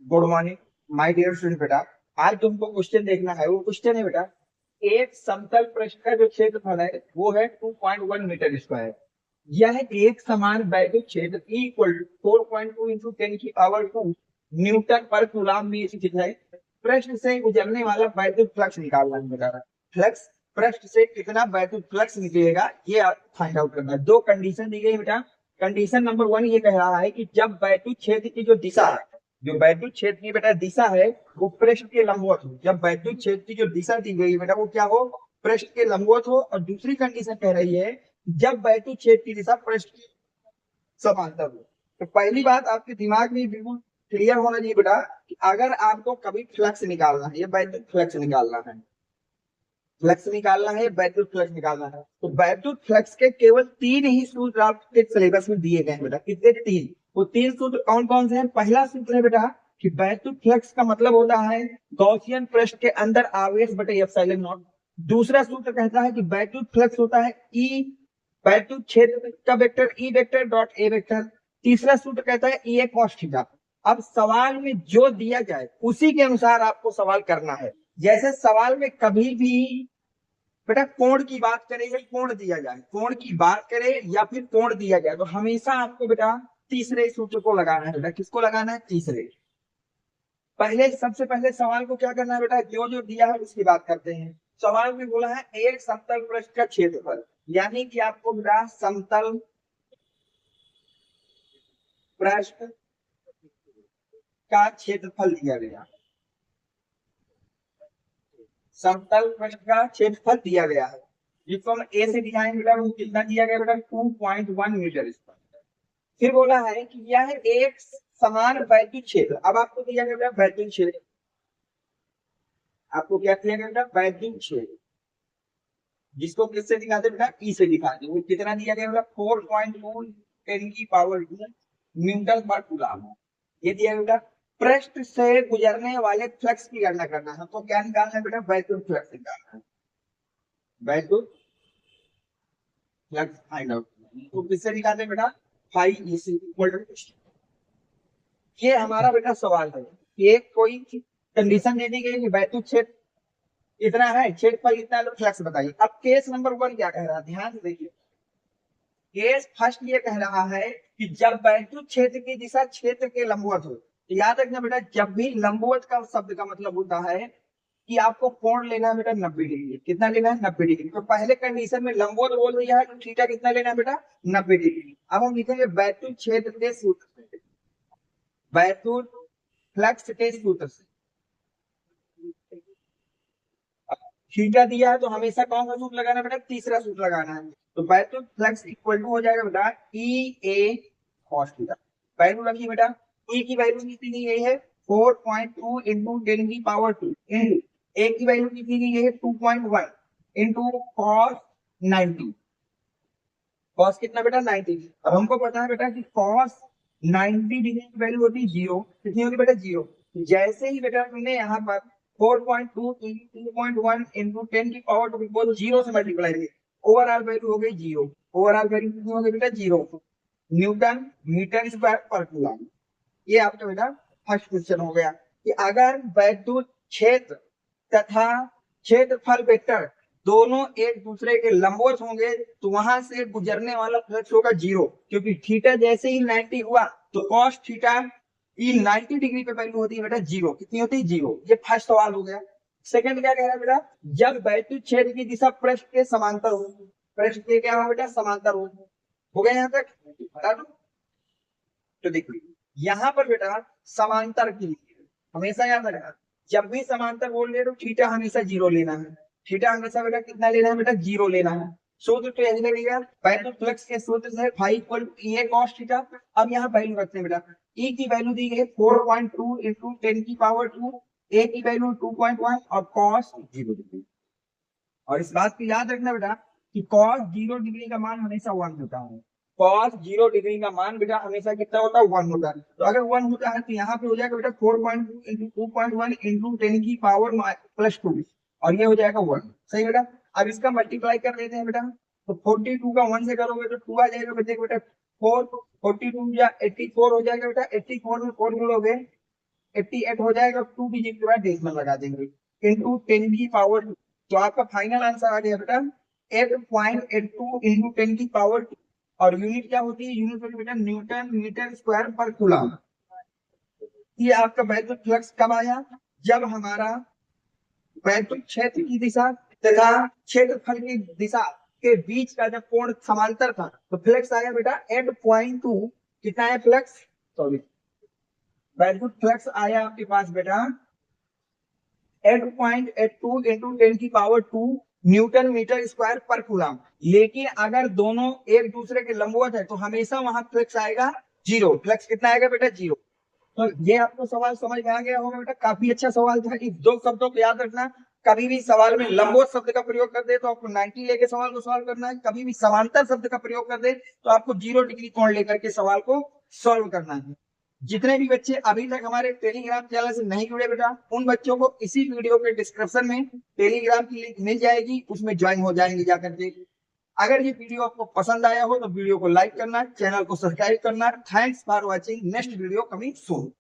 Good morning my dear student. बेटा आज तुमको क्वेश्चन देखना है। वो क्वेश्चन है बेटा, एक समतल पृष्ठ का जो क्षेत्रफल है वो है 2.1 मीटर स्क्वायर। यह एक समान वैद्युत क्षेत्र E इक्वल 4.2 इंटू 10 की पावर 2 न्यूटन पर कूलम्ब में स्थित है। पृष्ठ से गुजरने वाला वैद्युत फ्लक्स निकालना है बेटा। फ्लक्स पृष्ठ से कितना वैद्युत फ्लक्स निकलेगा ये आप फाइंड आउट करना है। दो कंडीशन दी गई बेटा। कंडीशन नंबर 1 ये कह रहा है कि जब वैद्युत क्षेत्र की जो दिशा है, जो वैद्युत क्षेत्र की बेटा दिशा है वो पृष्ठ के लंबवत हो। जब वैद्युत क्षेत्र की जो दिशा दी गई है बेटा वो क्या हो, पृष्ठ के लंबवत हो। और दूसरी कंडीशन कह रही है जब वैद्युत क्षेत्र की दिशा पृष्ठ के समांतर हो। तो पहली बात आपके दिमाग में बिल्कुल क्लियर होना चाहिए बेटा कि अगर आपको कभी फ्लक्स निकालना है या वैद्युत फ्लक्स निकालना है, फ्लक्स निकालना है, वैद्युत फ्लक्स निकालना है, तो वैद्युत फ्लक्स के केवल तीन ही सूत्र आपके सिलेबस में दिए गए हैं बेटा। कितने? तीन। वो तीन सूत्र कौन कौन से हैं? पहला सूत्र है बेटा कि वैद्युत फ्लक्स का मतलब होता है गॉसियन पृष्ठ के अंदर आवेश बटे एप्सिलॉन नॉट। दूसरा सूत्र कहता है कि वैद्युत फ्लक्स होता है ई, वैद्युत क्षेत्र का vector E vector dot A vector. तीसरा सूत्र कहता है ई ए कॉस थीटा। अब सवाल में जो दिया जाए उसी के अनुसार आपको सवाल करना है। जैसे सवाल में कभी भी बेटा कोण की बात करें या कोण दिया जाए, कोण की बात करें या फिर कोण दिया जाए, तो हमेशा आपको बेटा तीसरे सूत्र को लगाना है। बेटा किसको लगाना है? तीसरे। पहले सबसे पहले सवाल को क्या करना है बेटा, जो जो दिया है उसकी बात करते हैं। सवाल में बोला है एक समतल पृष्ठ का क्षेत्रफल, यानी कि आपको बेटा समतल पृष्ठ का क्षेत्रफल दिया गया, समतल पृष्ठ का क्षेत्रफल दिया गया है जिसको हम ए से दिखाएंगे बेटा। वो कितना दिया गया बेटा? 2.1 मीटर स्क्वायर। फिर बोला है कि यह एक समान वैद्युत क्षेत्र। अब आपको दिया गया बेटा वैद्युत क्षेत्र, आपको क्या दिया गया बेटा? वैद्युत क्षेत्र, जिसको किससे दिखाते बेटा? ई से दिखाते। वो कितना दिया गया बेटा? 4.2 10 की पावर 2 न्यूटन पर कूलम्ब। ये दिया गया बेटा। पृष्ठ से गुजरने वाले फ्लक्स की गणना करना है, तो क्या निकालना है बेटा? वैद्युत फ्लक्स निकालना है। वैद्युत फ्लक्स फाइंड आउट। तो किससे निकालते हैं बेटा? फाइव इज इक्वल टू, ये हमारा बेटा सवाल है। ये कोई कंडीशन दे दी गई कि वैद्युत क्षेत्र इतना है, क्षेत्रफल इतना है, तो फ्लक्स बताइए। अब केस नंबर 1 क्या कह रहा है, ध्यान से देखिए। केस फर्स्ट ये कह रहा है कि जब वैद्युत क्षेत्र की दिशा क्षेत्र के लंबवत हो। तो याद रखना बेटा, जब भी लंबवत का शब्द का मतलब होता है कि आपको कोण लेना है बेटा 90 डिग्री। कितना लेना है? 90 डिग्री। तो पहले कंडीशन में लंबवत बोल दिया है तो थीटा कितना लेना है बेटा? 90 डिग्री। अब हम लिखेंगे वैद्युत क्षेत्र के सूत्र से, वैद्युत फ्लक्स के सूत्र से। थीटा दिया है तो हमेशा कौन सा सूत्र लगाना है बेटा? तीसरा सूत्र लगाना है। तो वैद्युत फ्लक्स इक्वल टू हो जाएगा बेटा ई ए कॉस थीटा। वैल्यू रखिए बेटा, ई की वैल्यू कितनी गई है? 4.2 इंटू 10 की पावर 2 इंटू ए की वैल्यू कितनी गई है? 2.1 इंटू कॉस 90। कॉस कितना बेटा? 90। अब हमको पता है बेटा कि कॉस 90 डिग्री की वैल्यू होती है जीरो। कितनी होगी बेटा? जीरो। जैसे ही बेटा तुमने यहाँ पर 4.2 2.1 इंटू 10 की पावर 2 को जीरो से मल्टीप्लाई किया, ओवरऑल वैल्यू हो गई जीरो। ओवरऑल वैल्यू कितनी हो गई बेटा? जीरो न्यूटन मीटर स्क्वायर पर कूलम्ब। ये आपका बेटा फर्स्ट क्वेश्चन हो गया कि अगर वैद्युत क्षेत्र तथा क्षेत्रफल वेक्टर दोनों एक दूसरे के लंबवत होंगे तो वहां से गुजरने वाला फ्लक्स होगा जीरो, क्योंकि थीटा जैसे ही 90 हुआ तो कॉस थीटा ई 90 डिग्री पे वैल्यू होती है बेटा जीरो। कितनी होती है? जीरो। ये फर्स्ट सवाल हो गया। सेकंड क्या कह रहा है बेटा? जब वैद्युत क्षेत्र की दिशा पृष्ठ के समांतर हो। पृष्ठ के क्या हो बेटा? समांतर हो गया यहाँ तक? बता दो। तो देखिए यहाँ पर बेटा समांतर की हमेशा याद रखना, जब भी समांतर बोल रहे तो थीटा हमेशा जीरो लेना है। थीटा हमेशा बेटा कितना लेना है बेटा? जीरो लेना है। सूत्र तो यही लगेगा, वैद्युत फ्लक्स के सूत्र से five equal to E A cos theta. अब यहाँ वैल्यू रखते हैं बेटा। ई की वैल्यू दी गई है 4.2 इंटू 10 की पावर 2, ए की वैल्यू 2.1 और कॉस 0 डिग्री। और इस बात को याद रखना बेटा कि कॉस 0 डिग्री का मान हमेशा 1 होता है। कॉस 0 डिग्री का मान बेटा हमेशा कितना होता है? 1 होता है। तो अगर 1 होता है तो यहाँ पे हो जाएगा बेटा 4.2 इंटू 2.1 इंटू 10 की पावर+2, और ये हो जाएगा 1। सही बेटा। अब इसका मल्टीप्लाई कर देते हैं बेटा। तो 42 का 1 से करोगे तो 2 आ जाएगा बेटा। 4 42 या 84 हो जाएगा बेटा। 84 में 4 जोड़ोगे 88 हो जाएगा, 2 डिजिट के बाद डेसिमल लगा देंगे, इंटू 10 की पावर 2। तो आपका फाइनल आंसर आ गया बेटा 8.82 इंटू 10 की पावर 2। और यूनिट क्या होती है? यूनिट होती है बेटा न्यूटन मीटर स्क्वायर पर कूलम। ये आपका वैद्युत फ्लक्स कब आया? जब हमारा वैद्युत क्षेत्र की दिशा तथा क्षेत्रफल की दिशा के बीच का जब कोण समांतर था तो फ्लक्स आया बेटा 8.2। कितना है फ्लक्स? सॉरी, वैद्युत फ्लक्स आया आपके पास बेटा 8.82 इंटू 10 की पावर 2 न्यूटन मीटर स्क्वायर पर कूलम। लेकिन अगर दोनों एक दूसरे के लंबवत है तो हमेशा वहां फ्लक्स आएगा 0। फ्लक्स कितना आएगा बेटा? 0। तो ये आपको सवाल समझ में आ गया होगा बेटा, काफी अच्छा सवाल था। इन दो शब्दों को याद रखना, कभी भी सवाल में लंबवत शब्द का प्रयोग कर दे तो आपको 90 लेके सवाल को सॉल्व करना है, कभी भी समांतर शब्द का प्रयोग कर दे तो आपको 0 डिग्री कोण लेकर के सवाल को सॉल्व करना है। जितने भी बच्चे अभी तक हमारे टेलीग्राम चैनल से नहीं जुड़े बेटा, उन बच्चों को इसी वीडियो के डिस्क्रिप्शन में टेलीग्राम की लिंक मिल जाएगी, उसमें ज्वाइन हो जाएंगे जाकर के। अगर ये वीडियो आपको पसंद आया हो तो वीडियो को लाइक करना, चैनल को सब्सक्राइब करना। Thanks for watching, next video coming soon.